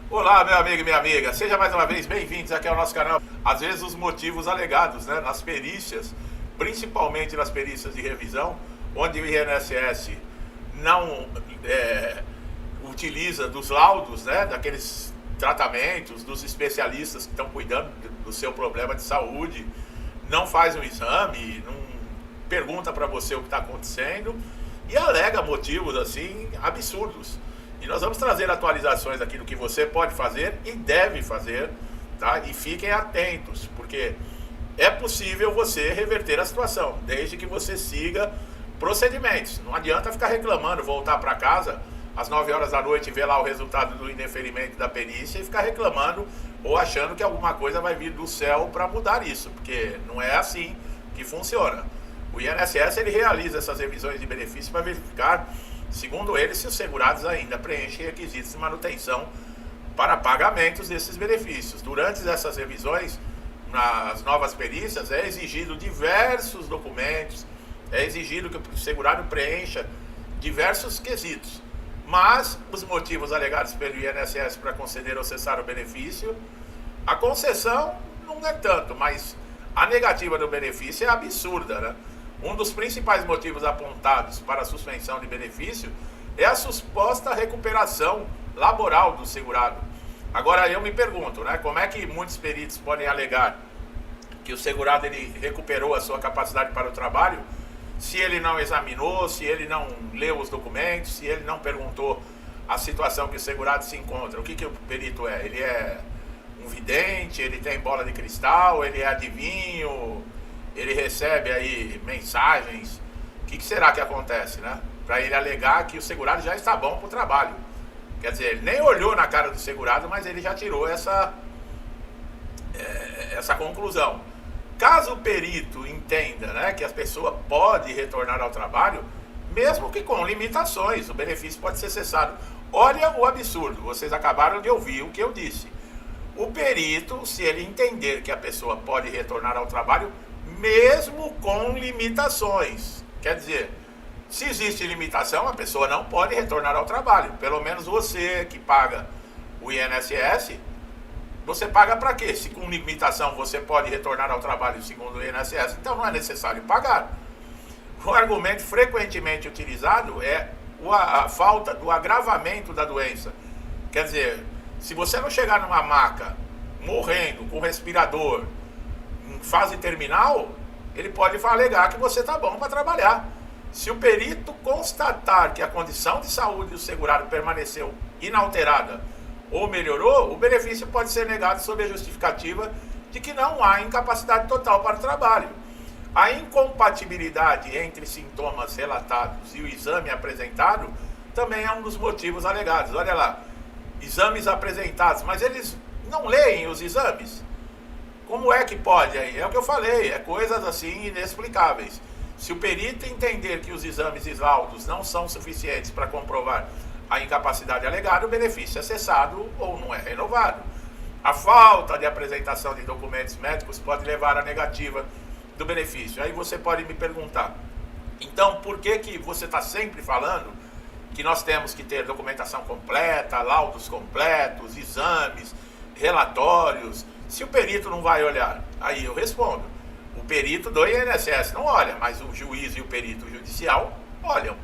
Olá, meu amigo e minha amiga, seja mais uma vez bem-vindos aqui ao nosso canal. Às vezes os motivos alegados, né, nas perícias, principalmente nas perícias de revisão, onde o INSS não utiliza dos laudos, né, daqueles tratamentos, dos especialistas que estão cuidando do seu problema de saúde, não faz um exame, não pergunta para você o que está acontecendo e alega motivos assim absurdos. E nós vamos trazer atualizações aqui do que você pode fazer e deve fazer, tá? E fiquem atentos, porque é possível você reverter a situação, desde que você siga procedimentos. Não adianta ficar reclamando, voltar para casa às 9 horas da noite e ver lá o resultado do indeferimento da perícia e ficar reclamando ou achando que alguma coisa vai vir do céu para mudar isso, porque não é assim que funciona. O INSS ele realiza essas revisões de benefícios para verificar, segundo ele, se os segurados ainda preenchem requisitos de manutenção para pagamentos desses benefícios. Durante essas revisões, nas novas perícias, é exigido diversos documentos, é exigido que o segurado preencha diversos quesitos. Mas os motivos alegados pelo INSS para conceder ou cessar o benefício, a concessão não é tanto, mas a negativa do benefício é absurda, né? Um dos principais motivos apontados para a suspensão de benefício é a suposta recuperação laboral do segurado. Agora eu me pergunto, né, como é que muitos peritos podem alegar que o segurado ele recuperou a sua capacidade para o trabalho, se ele não examinou, se ele não leu os documentos, se ele não perguntou a situação que o segurado se encontra. O que o perito é? Ele é um vidente, ele tem bola de cristal, ele é adivinho, ele recebe aí mensagens. O que será que acontece, né? Para ele alegar que o segurado já está bom para o trabalho. Quer dizer, ele nem olhou na cara do segurado, mas ele já tirou essa conclusão. Caso o perito entenda, né, que a pessoa pode retornar ao trabalho, mesmo que com limitações, o benefício pode ser cessado. Olha o absurdo, vocês acabaram de ouvir o que eu disse. O perito, se ele entender que a pessoa pode retornar ao trabalho, mesmo com limitações, quer dizer, se existe limitação, a pessoa não pode retornar ao trabalho. Pelo menos você que paga o INSS, você paga para quê? Se com limitação você pode retornar ao trabalho segundo o INSS, então não é necessário pagar. O argumento frequentemente utilizado é a falta do agravamento da doença. Quer dizer, se você não chegar numa maca, morrendo, com respirador, em fase terminal, ele pode alegar que você está bom para trabalhar. Se o perito constatar que a condição de saúde do segurado permaneceu inalterada ou melhorou, o benefício pode ser negado sob a justificativa de que não há incapacidade total para o trabalho. A incompatibilidade entre sintomas relatados e o exame apresentado também é um dos motivos alegados. Olha lá, exames apresentados, mas eles não leem os exames. Como é que pode aí? É o que eu falei, é coisas assim inexplicáveis. Se o perito entender que os exames e laudos não são suficientes para comprovar a incapacidade alegada, o benefício é cessado ou não é renovado. A falta de apresentação de documentos médicos pode levar à negativa do benefício. Aí você pode me perguntar, então por que você está sempre falando que nós temos que ter documentação completa, laudos completos, exames, relatórios, se o perito não vai olhar? Aí eu respondo, o perito do INSS não olha, mas o juiz e o perito judicial olham,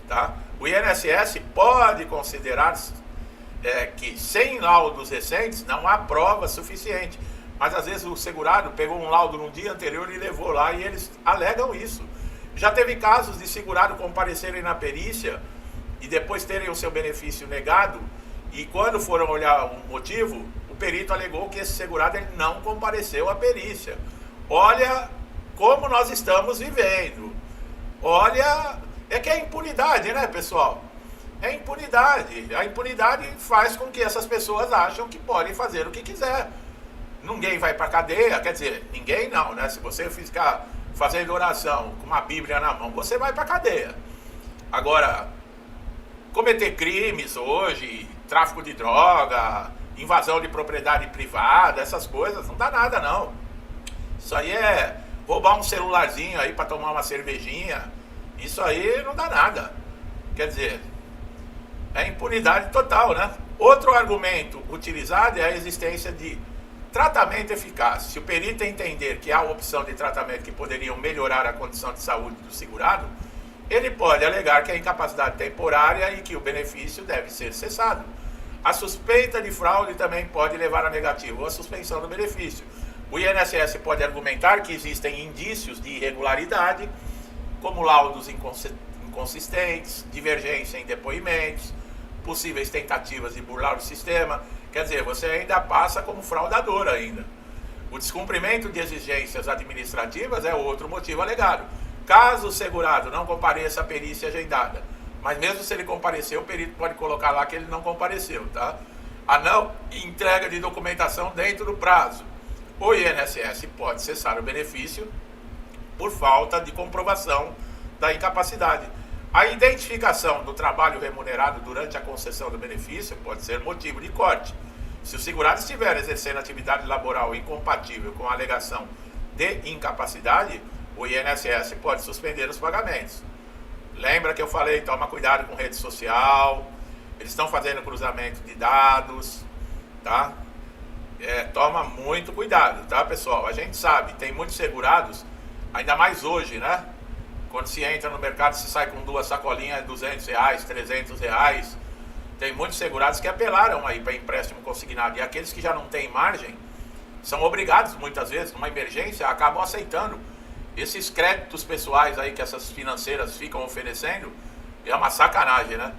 tá? O INSS pode considerar que sem laudos recentes não há prova suficiente, mas às vezes o segurado pegou um laudo no dia anterior e levou lá e eles alegam isso. Já teve casos de segurado comparecerem na perícia e depois terem o seu benefício negado, e quando foram olhar o motivo, o perito alegou que esse segurado ele não compareceu à perícia. Olha como nós estamos vivendo. Olha, é que é impunidade, né, pessoal? É impunidade. A impunidade faz com que essas pessoas acham que podem fazer o que quiser. Ninguém vai para cadeia, quer dizer, ninguém não, né? Se você ficar fazendo oração com uma Bíblia na mão, você vai para cadeia. Agora, cometer crimes hoje, tráfico de droga, invasão de propriedade privada, essas coisas, não dá nada não. Isso aí é roubar um celularzinho aí para tomar uma cervejinha, isso aí não dá nada. Quer dizer, é impunidade total, né? Outro argumento utilizado é a existência de tratamento eficaz. Se o perito entender que há opção de tratamento que poderiam melhorar a condição de saúde do segurado, ele pode alegar que é incapacidade temporária e que o benefício deve ser cessado. A suspeita de fraude também pode levar a negativo ou a suspensão do benefício. O INSS pode argumentar que existem indícios de irregularidade, como laudos inconsistentes, divergência em depoimentos, possíveis tentativas de burlar o sistema. Quer dizer, você ainda passa como fraudador ainda. O descumprimento de exigências administrativas é outro motivo alegado. Caso o segurado não compareça à perícia agendada, mas mesmo se ele comparecer, o perito pode colocar lá que ele não compareceu, tá? A não entrega de documentação dentro do prazo. O INSS pode cessar o benefício por falta de comprovação da incapacidade. A identificação do trabalho remunerado durante a concessão do benefício pode ser motivo de corte. Se o segurado estiver exercendo atividade laboral incompatível com a alegação de incapacidade, o INSS pode suspender os pagamentos. Lembra que eu falei, toma cuidado com rede social, eles estão fazendo cruzamento de dados, tá? Toma muito cuidado, tá, pessoal? A gente sabe, tem muitos segurados, ainda mais hoje, né? Quando se entra no mercado, se sai com 2 sacolinhas, R$200, R$300. Tem muitos segurados que apelaram aí para empréstimo consignado. E aqueles que já não têm margem, são obrigados, muitas vezes, numa emergência, acabam aceitando esses créditos pessoais aí que essas financeiras ficam oferecendo. É uma sacanagem, né?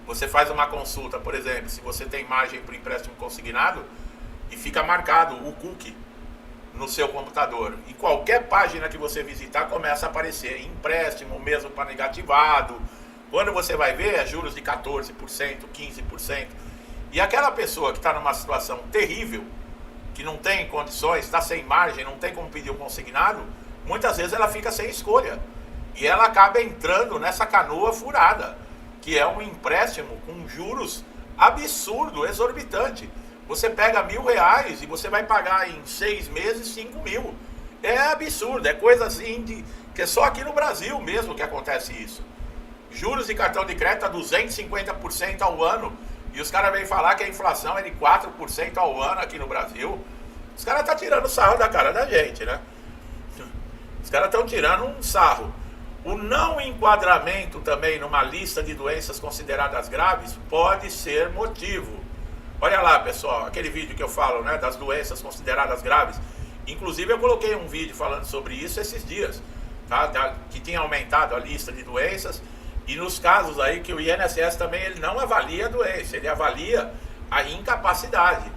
Você faz uma consulta, por exemplo, se você tem margem para empréstimo consignado, e fica marcado o cookie no seu computador. E qualquer página que você visitar começa a aparecer empréstimo, mesmo para negativado. Quando você vai ver, é juros de 14%, 15%. E aquela pessoa que está numa situação terrível, que não tem condições, está sem margem, não tem como pedir um consignado, muitas vezes ela fica sem escolha. E ela acaba entrando nessa canoa furada, que é um empréstimo com juros absurdo, exorbitante. Você pega R$1.000 e você vai pagar em 6 meses 5.000. É absurdo, é coisa assim que é só aqui no Brasil mesmo que acontece isso. Juros de cartão de crédito a 250% ao ano. E os caras vêm falar que a inflação é de 4% ao ano aqui no Brasil. Os caras estão tirando sarro da cara da gente, né? Os caras estão tirando um sarro. O não enquadramento também numa lista de doenças consideradas graves pode ser motivo. Olha lá, pessoal, aquele vídeo que eu falo, né, das doenças consideradas graves. Inclusive eu coloquei um vídeo falando sobre isso esses dias, tá? Que tinha aumentado a lista de doenças. E nos casos aí que o INSS também ele não avalia a doença, ele avalia a incapacidade.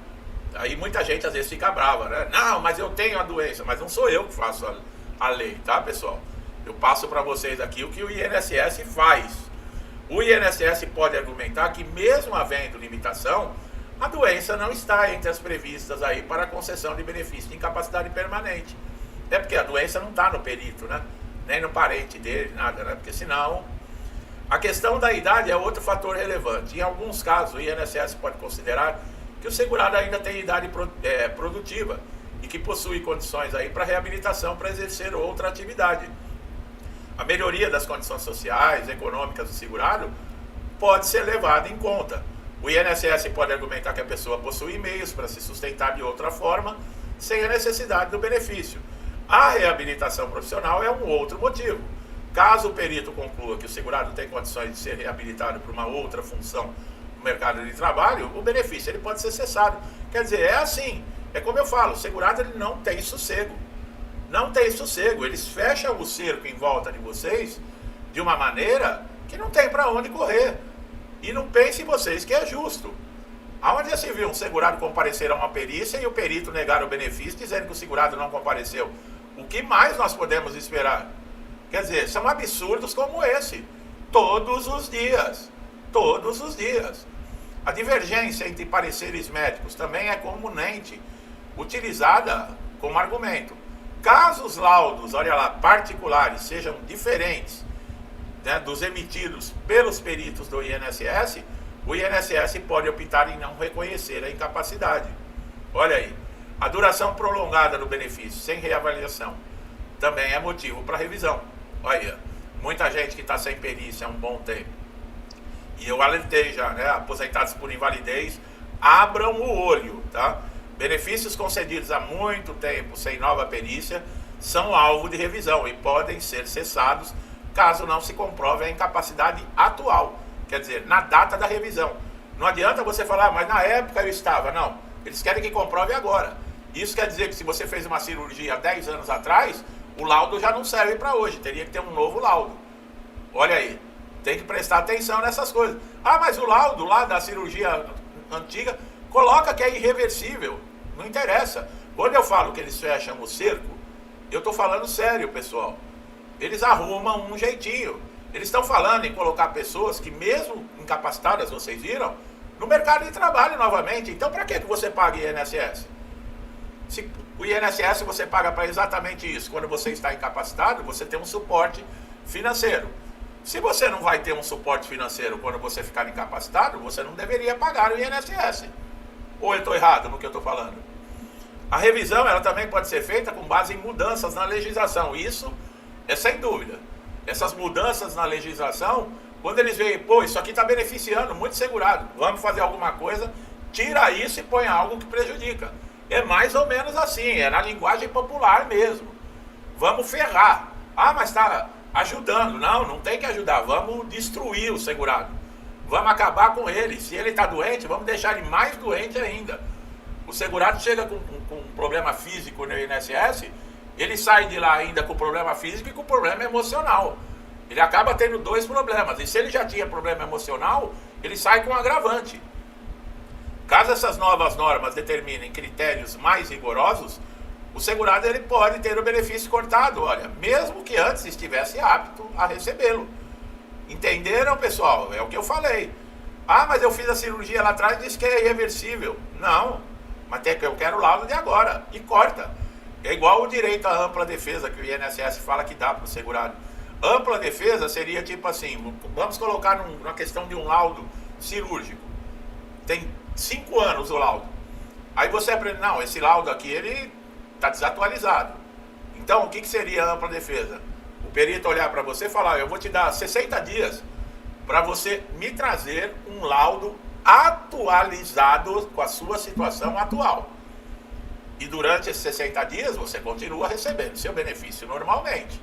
Aí muita gente às vezes fica brava, né? Não, mas eu tenho a doença, mas não sou eu que faço a lei, tá, pessoal? Eu passo para vocês aqui o que o INSS faz. O INSS pode argumentar que mesmo havendo limitação, a doença não está entre as previstas aí para a concessão de benefício de incapacidade permanente. É porque a doença não está no perito, né? Nem no parente dele, nada, né? Porque senão... A questão da idade é outro fator relevante. Em alguns casos, o INSS pode considerar que o segurado ainda tem idade produtiva e que possui condições aí para reabilitação para exercer outra atividade. A melhoria das condições sociais, econômicas do segurado pode ser levada em conta. O INSS pode argumentar que a pessoa possui meios para se sustentar de outra forma, sem a necessidade do benefício. A reabilitação profissional é um outro motivo. Caso o perito conclua que o segurado tem condições de ser reabilitado para uma outra função no mercado de trabalho, o benefício ele pode ser cessado. Quer dizer, é assim, é como eu falo, o segurado ele não tem sossego. Não tem sossego, eles fecham o cerco em volta de vocês de uma maneira que não tem para onde correr. E não pensem vocês que é justo. Aonde já se viu um segurado comparecer a uma perícia e o perito negar o benefício dizendo que o segurado não compareceu? O que mais nós podemos esperar? Quer dizer, são absurdos como esse. Todos os dias. Todos os dias. A divergência entre pareceres médicos também é comumente utilizada como argumento. Caso os laudos, olha lá, particulares sejam diferentes, né, dos emitidos pelos peritos do INSS, o INSS pode optar em não reconhecer a incapacidade. Olha aí, a duração prolongada do benefício sem reavaliação também é motivo para revisão. Olha, muita gente que está sem perícia há um bom tempo E eu alertei já, né? Aposentados por invalidez, abram o olho, tá? Benefícios concedidos há muito tempo sem nova perícia são alvo de revisão e podem ser cessados caso não se comprove a incapacidade atual, quer dizer, na data da revisão. Não adianta você falar, mas na época eu estava. Não, eles querem que comprove agora. Isso quer dizer que se você fez uma cirurgia há 10 anos atrás, o laudo já não serve para hoje, teria que ter um novo laudo. Olha aí, tem que prestar atenção nessas coisas. Ah, mas o laudo lá da cirurgia antiga, coloca que é irreversível, não interessa. Quando eu falo que eles fecham o cerco, eu estou falando sério, pessoal. Eles arrumam um jeitinho. Eles estão falando em colocar pessoas que, mesmo incapacitadas, vocês viram, no mercado de trabalho novamente. Então, para que você paga INSS? Se o INSS você paga para exatamente isso. Quando você está incapacitado, você tem um suporte financeiro. Se você não vai ter um suporte financeiro quando você ficar incapacitado, você não deveria pagar o INSS. Ou eu estou errado no que eu estou falando? A revisão ela também pode ser feita com base em mudanças na legislação. Isso é sem dúvida. Essas mudanças na legislação, quando eles veem, pô, isso aqui está beneficiando muito segurado, vamos fazer alguma coisa, tira isso e põe algo que prejudica. É mais ou menos assim, é na linguagem popular mesmo. Vamos ferrar. Ah, mas está ajudando. Não, não tem que ajudar, vamos destruir o segurado. Vamos acabar com ele. Se ele está doente, vamos deixar ele mais doente ainda. O segurado chega com um problema físico no INSS, ele sai de lá ainda com problema físico e com problema emocional. Ele acaba tendo dois problemas. E se ele já tinha problema emocional, ele sai com um agravante. Caso essas novas normas determinem critérios mais rigorosos, o segurado ele pode ter o benefício cortado, olha, mesmo que antes estivesse apto a recebê-lo. Entenderam, pessoal? É o que eu falei. Ah, mas eu fiz a cirurgia lá atrás e disse que é irreversível. Não, mas eu quero o laudo de agora. E corta. É igual o direito à ampla defesa que o INSS fala que dá para o segurado. Ampla defesa seria tipo assim, vamos colocar numa questão de um laudo cirúrgico. Tem 5 anos o laudo. Aí você aprende, não, esse laudo aqui ele está desatualizado. Então o que seria ampla defesa? O perito olhar para você e falar, eu vou te dar 60 dias para você me trazer um laudo atualizado com a sua situação atual. E durante esses 60 dias você continua recebendo seu benefício normalmente.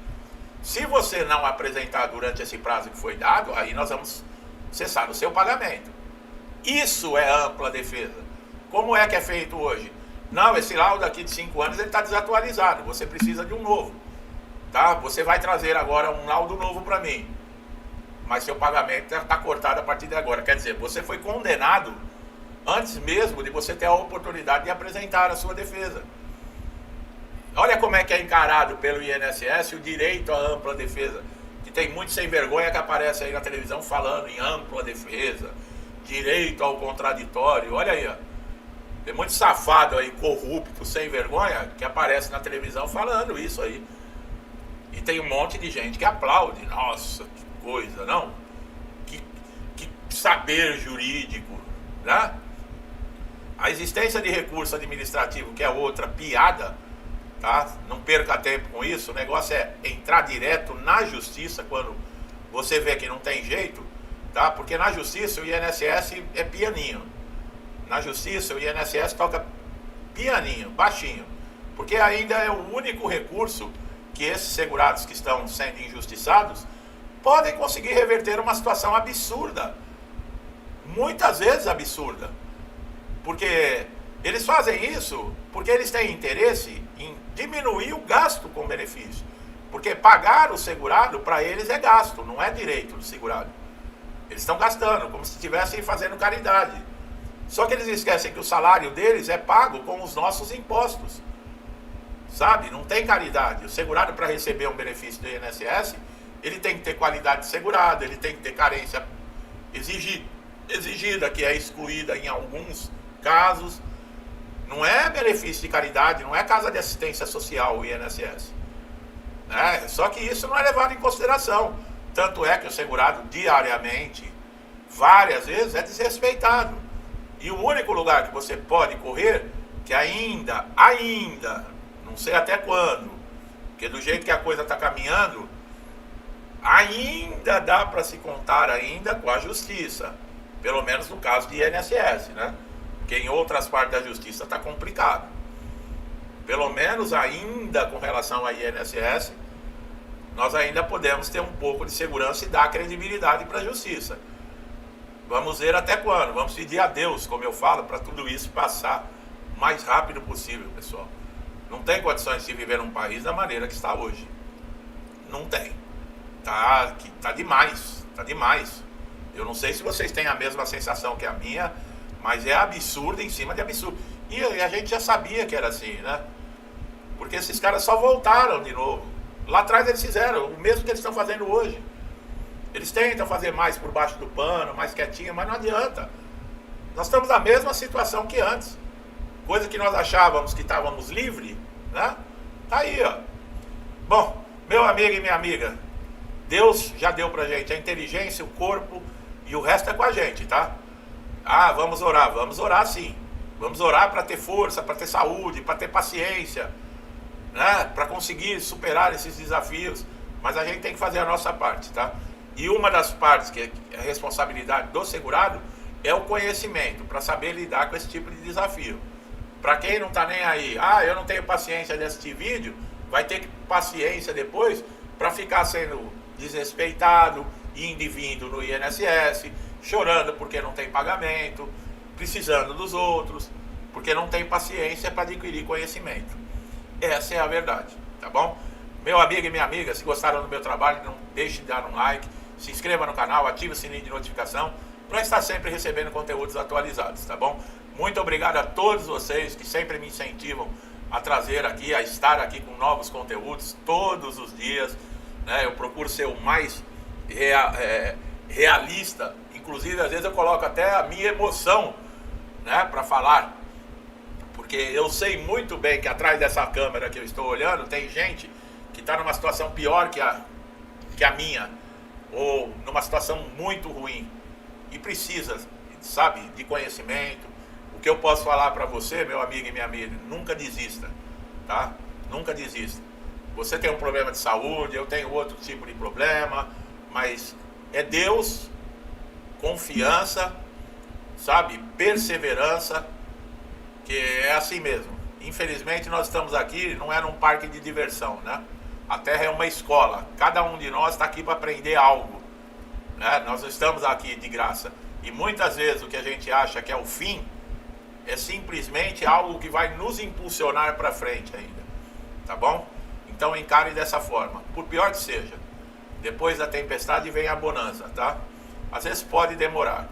Se você não apresentar durante esse prazo que foi dado, aí nós vamos cessar o seu pagamento. Isso é ampla defesa. Como é que é feito hoje? Não, esse laudo aqui de 5 anos ele está desatualizado, você precisa de um novo. Tá? Você vai trazer agora um laudo novo para mim. Mas seu pagamento está cortado a partir de agora. Quer dizer, você foi condenado antes mesmo de você ter a oportunidade de apresentar a sua defesa. Olha como é que é encarado pelo INSS o direito à ampla defesa. Que tem muito sem vergonha que aparece aí na televisão falando em ampla defesa, direito ao contraditório. Olha aí, ó. Tem muito safado aí, corrupto, sem vergonha, que aparece na televisão falando isso aí. E tem um monte de gente que aplaude. Nossa, que coisa, não? Que saber jurídico, né? A existência de recurso administrativo, que é outra piada, tá? Não perca tempo com isso. O negócio é entrar direto na justiça quando você vê que não tem jeito, tá? Porque na justiça o INSS é pianinho. Na justiça o INSS toca pianinho, baixinho. Porque ainda é o único recurso que esses segurados que estão sendo injustiçados podem conseguir reverter uma situação absurda. Muitas vezes absurda. Porque eles fazem isso porque eles têm interesse em diminuir o gasto com benefício. Porque pagar o segurado, para eles, é gasto, não é direito do segurado. Eles estão gastando, como se estivessem fazendo caridade. Só que eles esquecem que o salário deles é pago com os nossos impostos. Sabe? Não tem caridade. O segurado, para receber um benefício do INSS, ele tem que ter qualidade de segurado, ele tem que ter carência exigida, que é excluída em alguns casos. Não é benefício de caridade, não é casa de assistência social o INSS. Né? Só que isso não é levado em consideração. Tanto é que o segurado diariamente, várias vezes, é desrespeitado. E o único lugar que você pode correr, que ainda, não sei até quando, porque do jeito que a coisa está caminhando, ainda dá para se contar ainda com a justiça, pelo menos no caso de INSS, né? Porque em outras partes da justiça está complicado. Pelo menos ainda com relação à INSS, nós ainda podemos ter um pouco de segurança e dar credibilidade para a justiça. Vamos ver até quando, vamos pedir a Deus, como eu falo, para tudo isso passar o mais rápido possível, pessoal. Não tem condições de viver num país da maneira que está hoje. Não tem. Tá demais, tá demais. Eu não sei se vocês têm a mesma sensação que a minha, mas é absurdo em cima de absurdo. E a gente já sabia que era assim, né? Porque esses caras só voltaram de novo. Lá atrás eles fizeram o mesmo que eles estão fazendo hoje. Eles tentam fazer mais por baixo do pano, mais quietinho, mas não adianta. Nós estamos na mesma situação que antes. Coisa que nós achávamos que estávamos livres, né? Tá aí, ó. Bom, meu amigo e minha amiga, Deus já deu pra gente a inteligência, o corpo e o resto é com a gente, tá? Ah, vamos orar sim. Vamos orar para ter força, para ter saúde, para ter paciência, né? Para conseguir superar esses desafios. Mas a gente tem que fazer a nossa parte, tá? E uma das partes que é a responsabilidade do segurado é o conhecimento, para saber lidar com esse tipo de desafio. Para quem não tá nem aí, eu não tenho paciência de assistir vídeo, vai ter paciência depois para ficar sendo desrespeitado, indo e vindo no INSS, chorando porque não tem pagamento, precisando dos outros, porque não tem paciência para adquirir conhecimento. Essa é a verdade, tá bom? Meu amigo e minha amiga, se gostaram do meu trabalho, não deixe de dar um like, se inscreva no canal, ative o sininho de notificação para estar sempre recebendo conteúdos atualizados, tá bom? Muito obrigado a todos vocês que sempre me incentivam a trazer aqui, a estar aqui com novos conteúdos todos os dias, né? Eu procuro ser o mais realista, inclusive às vezes eu coloco até a minha emoção, né, para falar, porque eu sei muito bem que atrás dessa câmera que eu estou olhando tem gente que está numa situação pior que a minha, ou numa situação muito ruim, e precisa, sabe, de conhecimento. O que eu posso falar para você, meu amigo e minha amiga, nunca desista, tá? Nunca desista. Você tem um problema de saúde, eu tenho outro tipo de problema, mas é Deus, confiança, sabe, perseverança, que é assim mesmo. Infelizmente nós estamos aqui, não é num parque de diversão, né? A Terra é uma escola, cada um de nós está aqui para aprender algo, né? Nós não estamos aqui de graça, e muitas vezes o que a gente acha que é o fim, é simplesmente algo que vai nos impulsionar para frente ainda, tá bom? Então encare dessa forma, por pior que seja, depois da tempestade vem a bonança, tá? Às vezes pode demorar,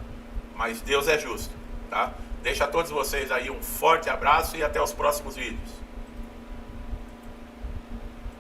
mas Deus é justo, tá? Deixo a todos vocês aí um forte abraço e até os próximos vídeos.